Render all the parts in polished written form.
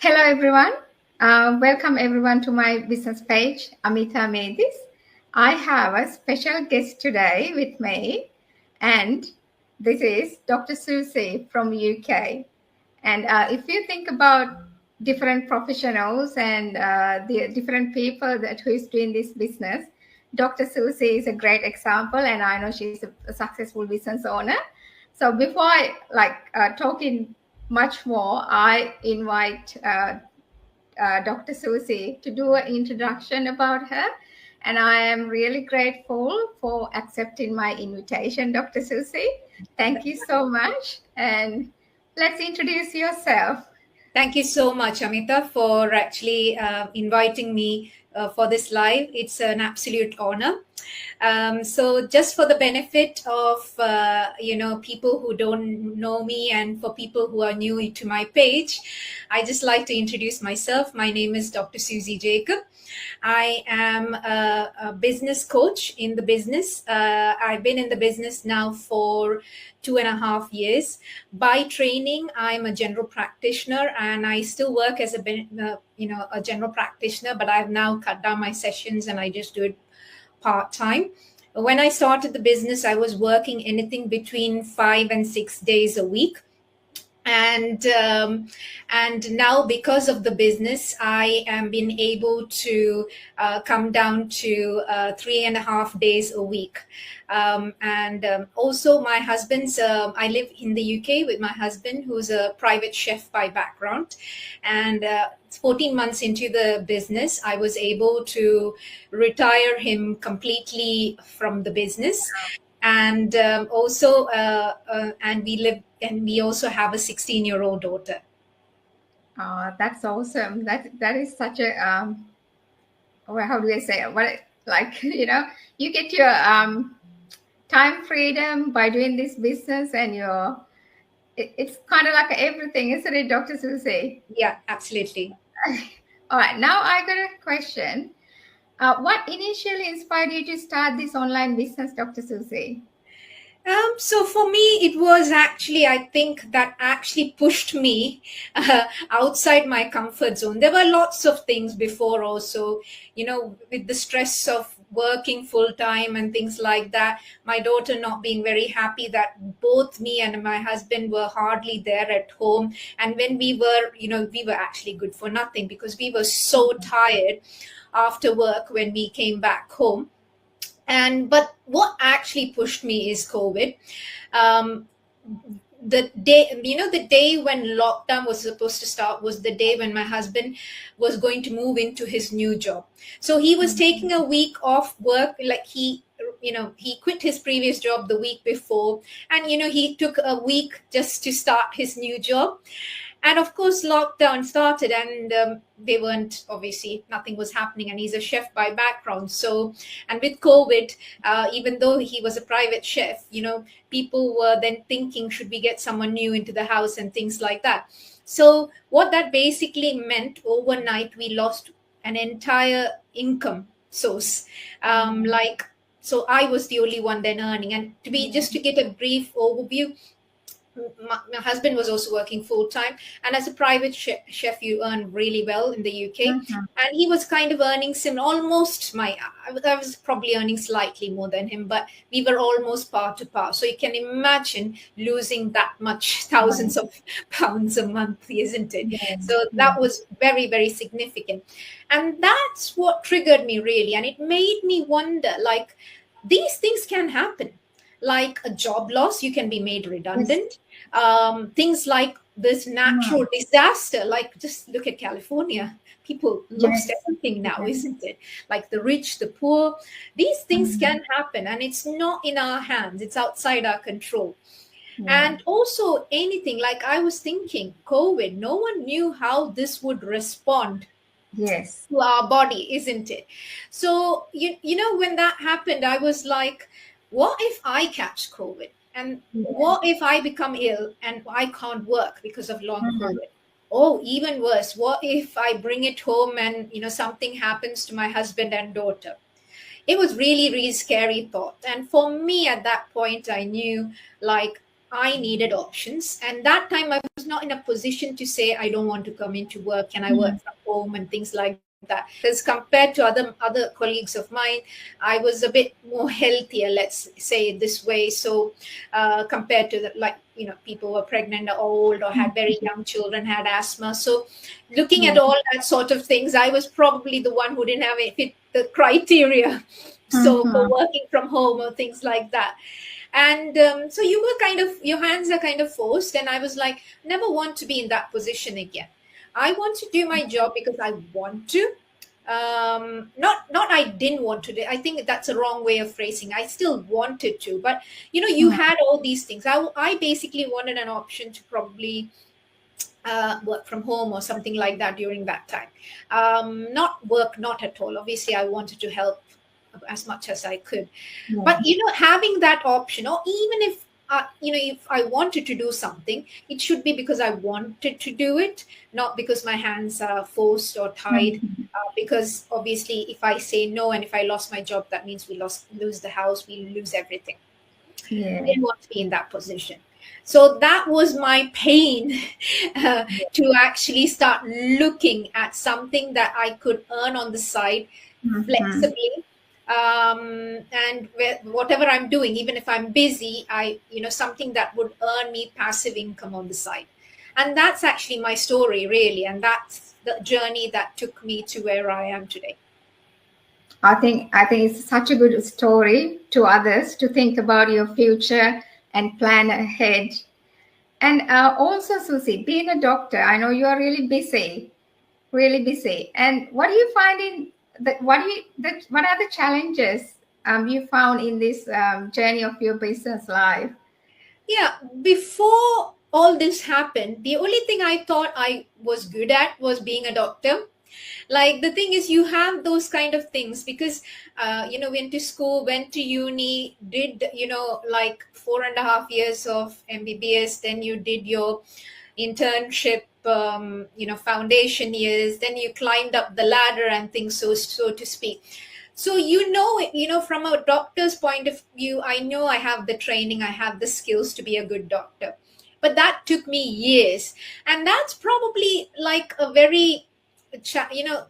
Hello, everyone. Welcome, everyone, to my business page, Amita made this. I have a special guest today with me, and this is Dr. Susie from UK. And if you think about different professionals and the different people that who is doing this business, Dr. Susie is a great example, and I know she's a successful business owner. So before I talking much more, I invite Dr. Susie to do an introduction about her. And I am really grateful for accepting my invitation, Dr. Susie. Thank you so much. And let's introduce yourself. Thank you so much, Amita, for actually inviting me for this live. It's an absolute honor. So just for the benefit of, people who don't know me and for people who are new to my page, I just like to introduce myself. My name is Dr. Susie Jacob. I am a business coach in the business. I've been in the business now for 2.5 years. By training, I'm a general practitioner, and I still work as a general practitioner. But I've now cut down my sessions, and I just do it part-time. When I started the business, I was working anything between 5 and 6 days a week. And now, because of the business, I am being able to come down to 3.5 days a week. Also, my husband's I live in the UK with my husband, who's a private chef by background. And 14 months into the business, I was able to retire him completely from the business. And we also have a 16-year-old daughter. That's awesome. That is such a well, how do I say it? What you get your time freedom by doing this business, and it's kind of like everything, isn't it, Dr. Susie? Yeah, absolutely. All right, now I got a question. What initially inspired you to start this online business, Dr. Susie? So for me, it was actually, I think that actually pushed me outside my comfort zone. There were lots of things before also, with the stress of working full time and things like that, my daughter not being very happy that both me and my husband were hardly there at home. And when we were actually good for nothing because we were so tired after work when we came back home. But what actually pushed me is COVID. The day when lockdown was supposed to start was the day when my husband was going to move into his new job. So he was taking a week off work, like he quit his previous job the week before, and he took a week just to start his new job. And of course, lockdown started, and they weren't, obviously, nothing was happening. And he's a chef by background. So, and with COVID, even though he was a private chef, people were then thinking, should we get someone new into the house and things like that. So, what that basically meant, overnight, we lost an entire income source. So I was the only one then earning. And just to get a brief overview, my husband was also working full time, and as a private chef, you earn really well in the UK. And he was kind of earning almost I was probably earning slightly more than him, but we were almost par to par. So you can imagine losing that much, thousands of pounds a month, isn't it? Yes. So that was very, very significant, and that's what triggered me really, and it made me wonder, like, these things can happen. Like a job loss, you can be made redundant. Things like this natural disaster, like just look at California. People lost everything now, isn't it? Like the rich, the poor. These things can happen, and it's not in our hands. It's outside our control. And also anything, like I was thinking, COVID, no one knew how this would respond to our body, isn't it? So, when that happened, I was like, what if I catch COVID? And what if I become ill and I can't work because of long COVID? Oh, even worse, what if I bring it home and, something happens to my husband and daughter? It was really, really scary thought. And for me at that point, I knew, like, I needed options. And that time I was not in a position to say, I don't want to come into work. Can I work from home and things like that? Because compared to other colleagues of mine, I was a bit more healthier, let's say this way. So compared to people were pregnant or old or had very young children, had asthma. So looking at all that sort of things, I was probably the one who didn't have it fit the criteria. So for working from home or things like that. And so you were kind of, your hands are kind of forced. And I was like, never want to be in that position again. I want to do my job because I want to. Not I didn't want to do. I think that's a wrong way of phrasing. I still wanted to, but you had all these things. I basically wanted an option to probably work from home or something like that during that time. Not work, not at all. Obviously, I wanted to help as much as I could. But having that option, or even if if I wanted to do something, it should be because I wanted to do it, not because my hands are forced or tied. Because obviously, if I say no and if I lost my job, that means we lose the house, we lose everything. I didn't want to be in that position. So that was my pain to actually start looking at something that I could earn on the side flexibly. And whatever I'm doing, even if I'm busy, something that would earn me passive income on the side. And that's actually my story, really. And that's the journey that took me to where I am today. I think it's such a good story to others to think about your future and plan ahead. And also, Susie, being a doctor, I know you are really busy. And what are you finding? What are the challenges you found in this journey of your business life? Yeah, before all this happened, the only thing I thought I was good at was being a doctor. Like, the thing is, you have those kind of things because went to school, went to uni, did like 4.5 years of MBBS, then you did your internship, foundation years, then you climbed up the ladder and things, so to speak. So from a doctor's point of view, I know I have the training, I have the skills to be a good doctor, but that took me years. And that's probably like a very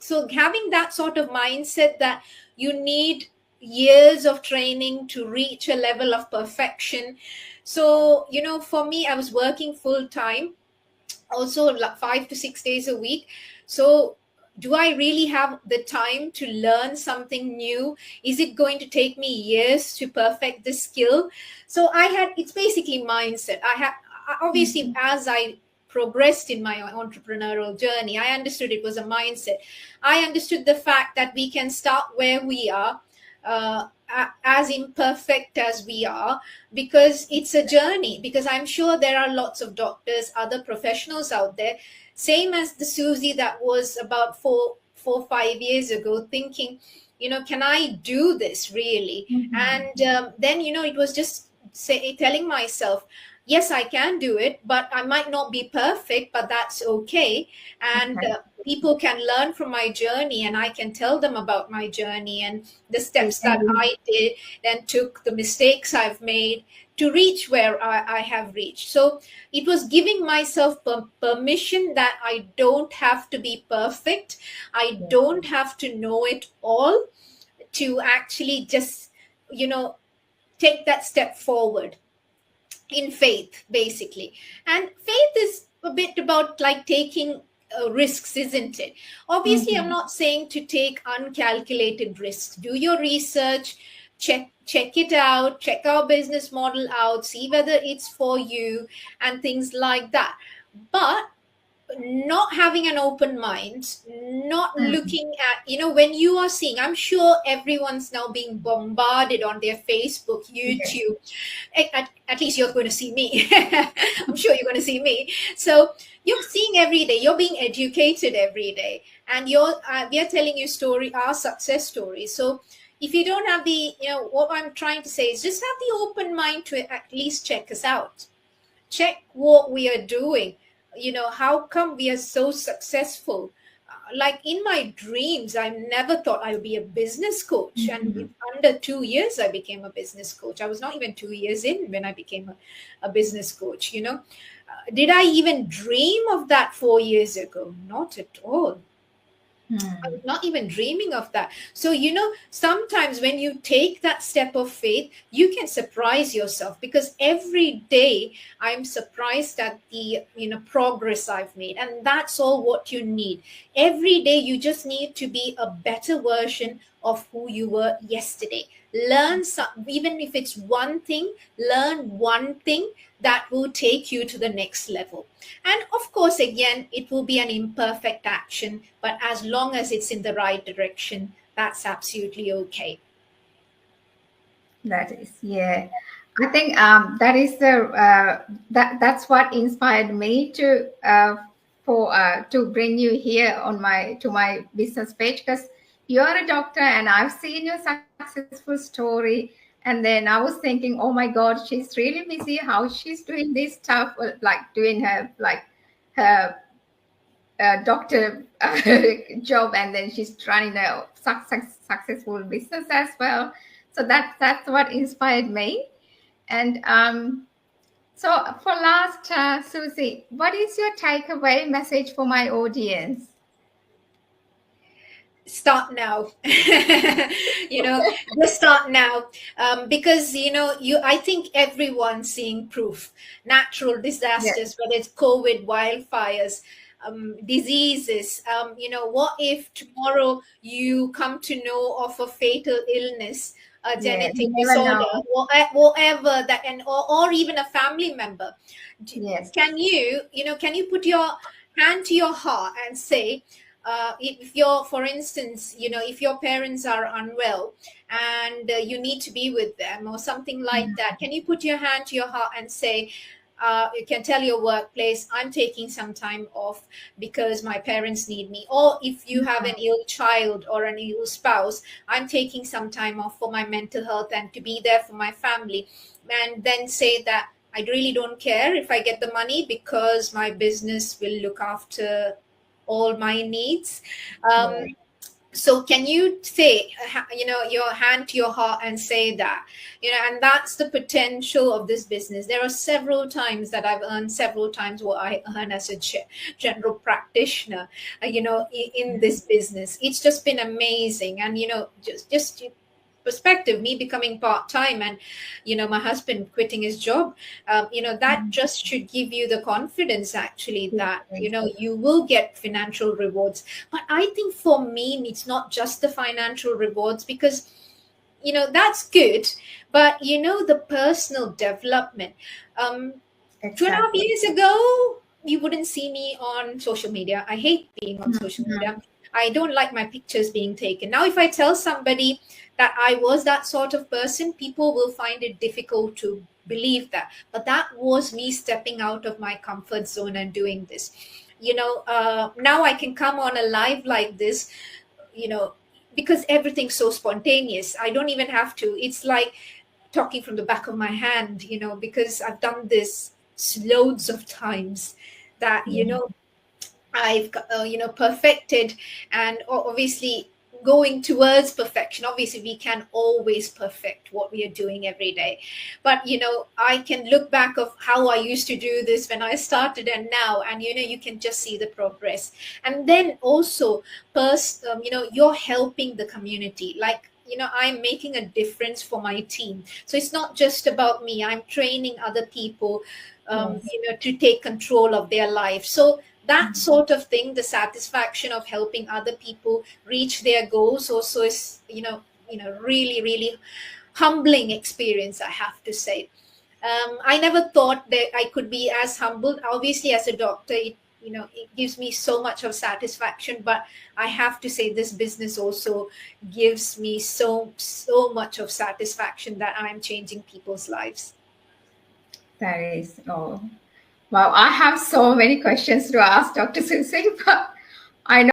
so having that sort of mindset that you need years of training to reach a level of perfection. So for me, I was working full time, also like 5 to 6 days a week. So do I really have the time to learn something new? Is it going to take me years to perfect the skill? So it's basically mindset. Obviously, as I progressed in my entrepreneurial journey, I understood it was a mindset. I understood the fact that we can start where we are, as imperfect as we are, because it's a journey. Because I'm sure there are lots of doctors, other professionals out there, same as the Susie that was about 5 years ago, thinking, can I do this really? And then it was just telling myself, yes, I can do it, but I might not be perfect, but that's okay. And people can learn from my journey, and I can tell them about my journey and the steps that I did and took, the mistakes I've made to reach where I have reached. So it was giving myself permission that I don't have to be perfect. I don't have to know it all to actually just, take that step forward in faith, basically. And faith is a bit about like taking risks, isn't it? Obviously, I'm not saying to take uncalculated risks. Do your research, check it out, check our business model out, see whether it's for you and things like that. But not having an open mind, not looking at, when you are seeing, I'm sure everyone's now being bombarded on their Facebook, YouTube. At least you're going to see me. I'm sure you're going to see me. So you're seeing every day, you're being educated every day, and we are telling you our success stories. So if you don't have what I'm trying to say is just have the open mind to at least check us out. Check what we are doing. How come we are so successful? like in my dreams, I never thought I would be a business coach. And Mhm. under 2 years, I became a business coach. I was not even 2 years in when I became a business coach. Did I even dream of that 4 years ago? Not at all. I Hmm. was not even dreaming of that. So, sometimes when you take that step of faith, you can surprise yourself, because every day I'm surprised at the, progress I've made. And that's all what you need. Every day you just need to be a better version of who you were yesterday. Learn some, even if it's one thing, learn one thing that will take you to the next level. And of course, again, it will be an imperfect action, but as long as it's in the right direction, that's absolutely okay. That is, yeah. I think that is the that's what inspired me to bring you here on my business page, because you are a doctor and I've seen your successful story, and then I was thinking, oh my God, she's really busy. How she's doing this stuff, like doing her doctor job, and then she's running a successful business as well. So that's what inspired me. And so for last, Susie, what is your takeaway message for my audience? Start now. Just start now. Because I think everyone's seeing proof. Natural Yes, disasters, whether it's COVID, wildfires, diseases. What if tomorrow you come to know of a fatal illness, a yeah, you genetic never disorder, know. whatever that, or even a family member? Yes. Can you put your hand to your heart and say, if you're, for instance, if your parents are unwell and you need to be with them or something like that, can you put your hand to your heart and say, you can tell your workplace, I'm taking some time off because my parents need me. Or if you have an ill child or an ill spouse, I'm taking some time off for my mental health and to be there for my family. And then say that I really don't care if I get the money because my business will look after all my needs. Yeah. So can you say, your hand to your heart and say that, and that's the potential of this business. There are several times that I've earned several times what I earn as a general practitioner, in this business. It's just been amazing. And just perspective, me becoming part-time, and my husband quitting his job, that just should give you the confidence, actually, that you will get financial rewards. But I think for me, it's not just the financial rewards, because that's good, but the personal development. um 2.5 Exactly. years ago, you wouldn't see me on social media. I hate being on social media. Mhm. I don't like my pictures being taken. Now, if I tell somebody that I was that sort of person, people will find it difficult to believe that. But that was me stepping out of my comfort zone and doing this. Now I can come on a live like this, you know, because everything's so spontaneous. I don't even have to. It's like talking from the back of my hand, because I've done this loads of times, that I've perfected. And obviously, going towards perfection, obviously we can always perfect what we are doing every day. But I can look back of how I used to do this when I started and now, and you can just see the progress. And then also, you're helping the community. Like, I'm making a difference for my team. So it's not just about me. I'm training other people, Yes. to take control of their life. So that sort of thing, the satisfaction of helping other people reach their goals, also is, really, really humbling experience, I have to say. I never thought that I could be as humbled. Obviously, as a doctor, it gives me so much of satisfaction. But I have to say, this business also gives me so much of satisfaction, that I'm changing people's lives. That is, oh, wow. I have so many questions to ask Dr. Susie, but I know